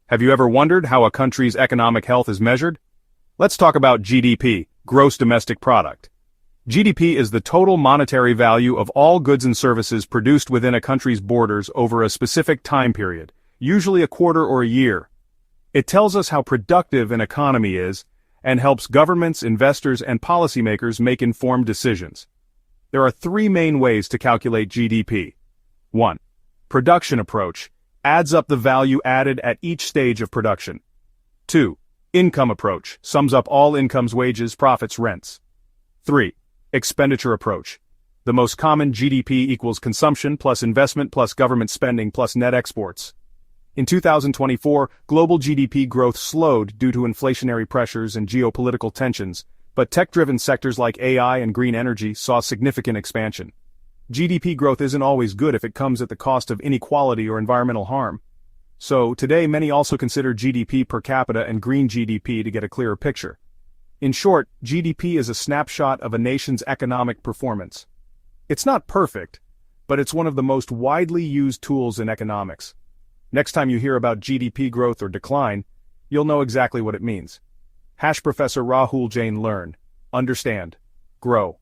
Have you ever wondered how a country's economic health is measured? Let's talk about GDP, Gross Domestic Product. GDP is the total monetary value of all goods and services produced within a country's borders over a specific time period, usually a quarter or a year. It tells us how productive an economy is and helps governments, investors, and policymakers make informed decisions. There are three main ways to calculate GDP. 1. Production approach adds up the value added at each stage of production. 2. Income approach sums up all incomes, wages, profits, rents. 3. Expenditure approach. The most common GDP equals consumption plus investment plus government spending plus net exports. In 2024, global GDP growth slowed due to inflationary pressures and geopolitical tensions, but tech-driven sectors like AI and green energy saw significant expansion. GDP growth isn't always good if it comes at the cost of inequality or environmental harm. So, today many also consider GDP per capita and green GDP to get a clearer picture. In short, GDP is a snapshot of a nation's economic performance. It's not perfect, but it's one of the most widely used tools in economics. Next time you hear about GDP growth or decline, you'll know exactly what it means. Professor Rahul Jain. Learn, understand, grow.